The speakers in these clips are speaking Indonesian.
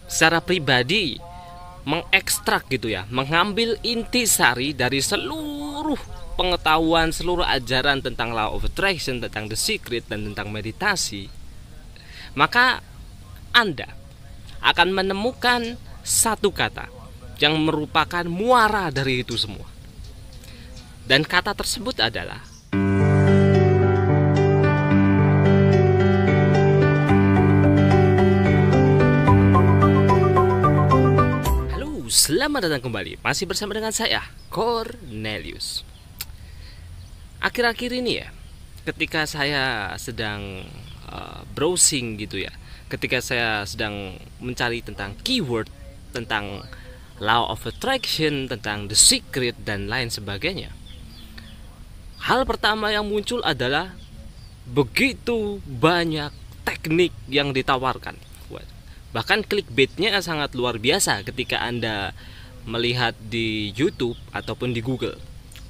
secara pribadi mengekstrak gitu ya, mengambil intisari dari seluruh pengetahuan, seluruh ajaran tentang law of attraction, tentang the secret, dan tentang meditasi, maka Anda akan menemukan satu kata yang merupakan muara dari itu semua. Dan kata tersebut adalah selamat datang kembali, masih bersama dengan saya, Cornelius. Akhir-akhir ini ya, ketika saya sedang browsing gitu ya, ketika saya sedang mencari tentang keyword, tentang law of attraction, tentang the secret, dan lain sebagainya, hal pertama yang muncul adalah begitu banyak teknik yang ditawarkan. Bahkan clickbaitnya sangat luar biasa ketika Anda melihat di YouTube ataupun di Google.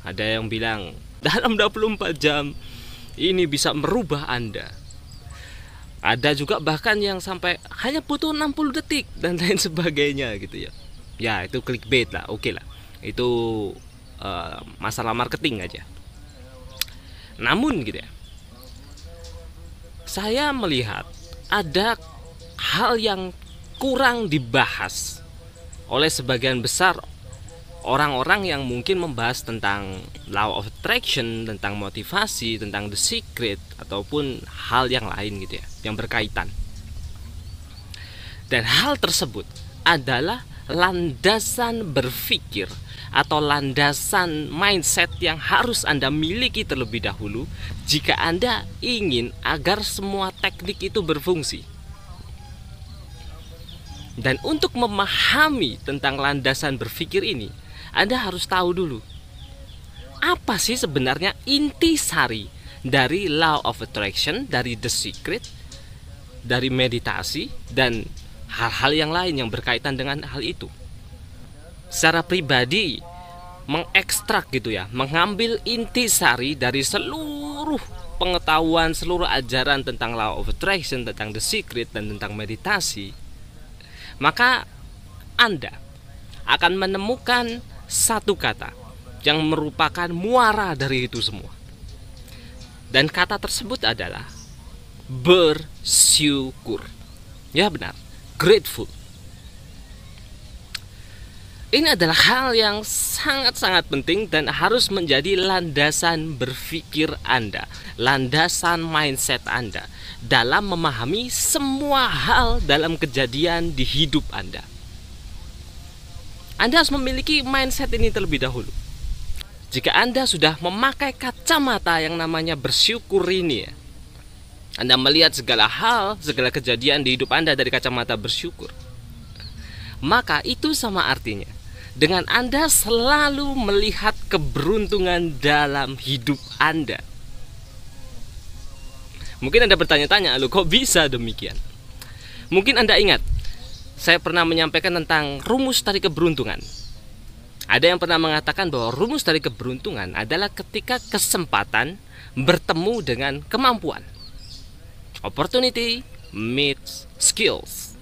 Ada yang bilang dalam 24 jam ini bisa merubah Anda. Ada juga bahkan yang sampai hanya butuh 60 detik dan lain sebagainya gitu ya. Ya itu clickbait lah, oke lah. Itu masalah marketing aja. Namun gitu ya, saya melihat ada hal yang kurang dibahas oleh sebagian besar orang-orang yang mungkin membahas tentang law of attraction, tentang motivasi, tentang the secret, ataupun hal yang lain gitu ya, yang berkaitan. Dan hal tersebut adalah landasan berpikir atau landasan mindset yang harus Anda miliki terlebih dahulu jika Anda ingin agar semua teknik itu berfungsi. Dan untuk memahami tentang landasan berpikir ini, Anda harus tahu dulu apa sih sebenarnya intisari dari law of attraction, dari the secret, dari meditasi, dan hal-hal yang lain yang berkaitan dengan hal itu. Secara pribadi mengekstrak gitu ya, mengambil intisari dari seluruh pengetahuan, seluruh ajaran tentang law of attraction, tentang the secret, dan tentang meditasi, maka Anda akan menemukan satu kata yang merupakan muara dari itu semua. Dan kata tersebut adalah bersyukur. Ya benar, grateful. Ini adalah hal yang sangat-sangat penting dan harus menjadi landasan berpikir Anda, landasan mindset Anda dalam memahami semua hal dalam kejadian di hidup Anda. Anda harus memiliki mindset ini terlebih dahulu. Jika Anda sudah memakai kacamata yang namanya bersyukur ini ya, Anda melihat segala hal, segala kejadian di hidup Anda dari kacamata bersyukur, maka itu sama artinya dengan Anda selalu melihat keberuntungan dalam hidup Anda. Mungkin Anda bertanya-tanya, loh kok bisa demikian? Mungkin Anda ingat, saya pernah menyampaikan tentang rumus tarik keberuntungan. Ada yang pernah mengatakan bahwa rumus tarik keberuntungan adalah ketika kesempatan bertemu dengan kemampuan. Opportunity meets skills.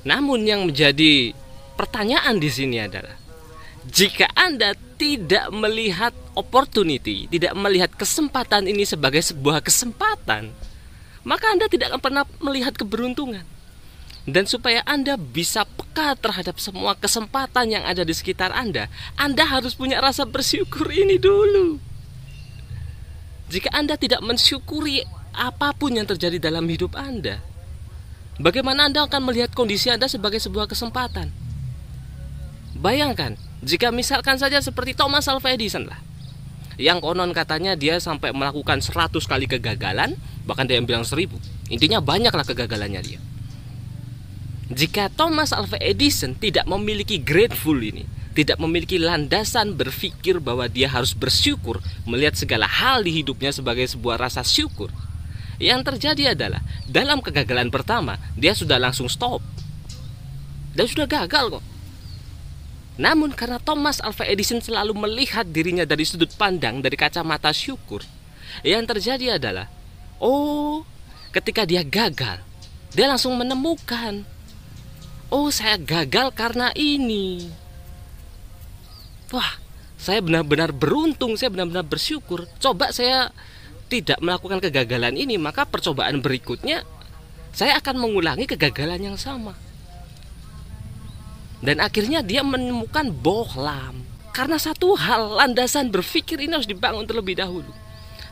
Namun yang menjadi pertanyaan di sini adalah, jika Anda tidak melihat opportunity, tidak melihat kesempatan ini sebagai sebuah kesempatan, maka Anda tidak akan pernah melihat keberuntungan. Dan supaya Anda bisa peka terhadap semua kesempatan yang ada di sekitar Anda harus punya rasa bersyukur ini dulu. Jika Anda tidak mensyukuri apapun yang terjadi dalam hidup Anda, bagaimana Anda akan melihat kondisi Anda sebagai sebuah kesempatan? Bayangkan, jika misalkan saja seperti Thomas Alva Edison lah, yang konon katanya dia sampai melakukan 100 kali kegagalan, bahkan dia yang bilang 1000. Intinya banyaklah kegagalannya dia. Jika Thomas Alva Edison tidak memiliki grateful ini, tidak memiliki landasan berpikir bahwa dia harus bersyukur, melihat segala hal di hidupnya sebagai sebuah rasa syukur, yang terjadi adalah dalam kegagalan pertama dia sudah langsung stop. Dia sudah gagal kok. Namun karena Thomas Alva Edison selalu melihat dirinya dari sudut pandang, dari kacamata syukur, yang terjadi adalah, ketika dia gagal, Dia langsung menemukan, oh saya gagal karena ini. Wah, saya benar-benar beruntung, saya benar-benar bersyukur. Coba saya tidak melakukan kegagalan ini, maka percobaan berikutnya saya akan mengulangi kegagalan yang sama. Dan akhirnya dia menemukan bohlam. Karena satu hal, landasan berpikir ini harus dibangun terlebih dahulu.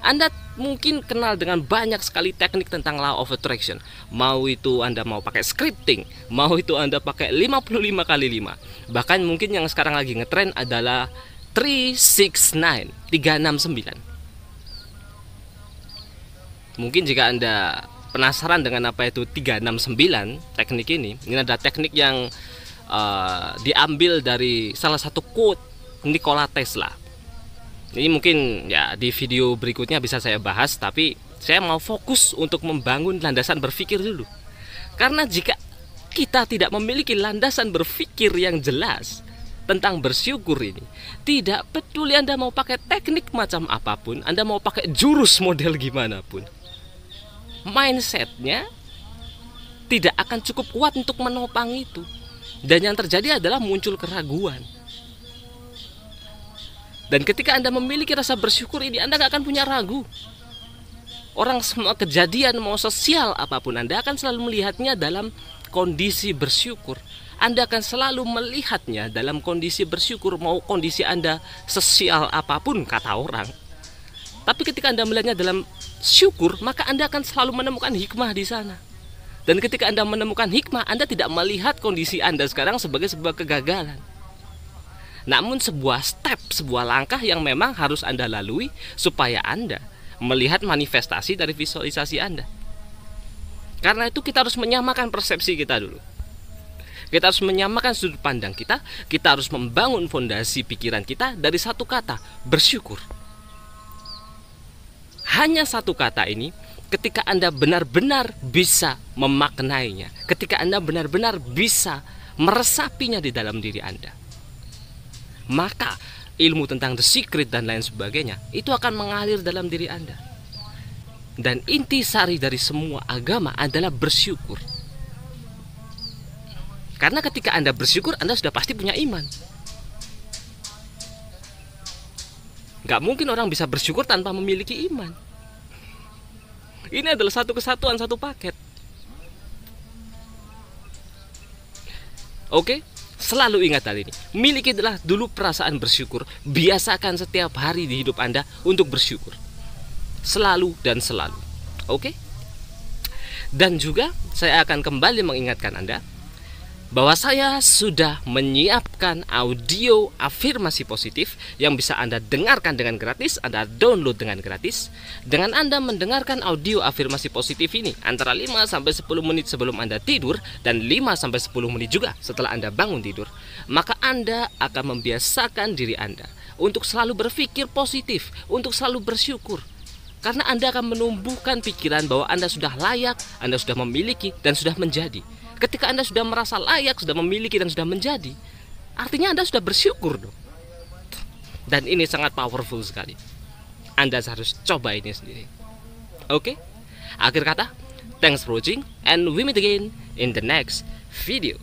Anda mungkin kenal dengan banyak sekali teknik tentang law of attraction. Mau itu Anda mau pakai scripting, mau itu Anda pakai 55 kali 5. Bahkan mungkin yang sekarang lagi ngetren adalah 369. Mungkin jika Anda penasaran dengan apa itu 369 teknik ini adalah teknik yang diambil dari salah satu quote Nikola Tesla. Ini mungkin ya di video berikutnya bisa saya bahas, tapi saya mau fokus untuk membangun landasan berpikir dulu. Karena jika kita tidak memiliki landasan berpikir yang jelas tentang bersyukur ini, tidak peduli Anda mau pakai teknik macam apapun, Anda mau pakai jurus model gimana pun, mindsetnya tidak akan cukup kuat untuk menopang itu. Dan yang terjadi adalah muncul keraguan. Dan ketika Anda memiliki rasa bersyukur ini, Anda gak akan punya ragu. Orang semua kejadian mau sosial apapun, Anda akan selalu melihatnya dalam kondisi bersyukur. Anda akan selalu melihatnya dalam kondisi bersyukur, mau kondisi Anda sosial apapun kata orang. Tapi ketika Anda melihatnya dalam syukur, maka Anda akan selalu menemukan hikmah di sana. Dan ketika Anda menemukan hikmah, Anda tidak melihat kondisi Anda sekarang sebagai sebuah kegagalan. Namun sebuah step, sebuah langkah yang memang harus Anda lalui supaya Anda melihat manifestasi dari visualisasi Anda. Karena itu kita harus menyamakan persepsi kita dulu. Kita harus menyamakan sudut pandang kita. Kita harus membangun fondasi pikiran kita dari satu kata, bersyukur. Hanya satu kata ini, ketika Anda benar-benar bisa memaknainya, ketika Anda benar-benar bisa meresapinya di dalam diri Anda, maka ilmu tentang The Secret dan lain sebagainya itu akan mengalir dalam diri Anda. Dan intisari dari semua agama adalah bersyukur. Karena ketika Anda bersyukur, Anda sudah pasti punya iman. Gak mungkin orang bisa bersyukur tanpa memiliki iman. Ini adalah satu kesatuan, satu paket. Oke? Selalu ingat hal ini. Milikilah dulu perasaan bersyukur. Biasakan setiap hari di hidup Anda untuk bersyukur. Selalu dan selalu. Oke? Dan juga saya akan kembali mengingatkan Anda bahwa saya sudah menyiapkan audio afirmasi positif yang bisa Anda dengarkan dengan gratis, Anda download dengan gratis. Dengan Anda mendengarkan audio afirmasi positif ini antara 5-10 menit sebelum Anda tidur dan 5-10 menit juga setelah Anda bangun tidur, maka Anda akan membiasakan diri Anda untuk selalu berpikir positif, untuk selalu bersyukur. Karena Anda akan menumbuhkan pikiran bahwa Anda sudah layak, Anda sudah memiliki dan sudah menjadi. Ketika Anda sudah merasa layak, sudah memiliki dan sudah menjadi, artinya Anda sudah bersyukur dong. Dan ini sangat powerful sekali. Anda harus coba ini sendiri. Oke? Akhir kata, thanks for watching and we meet again in the next video.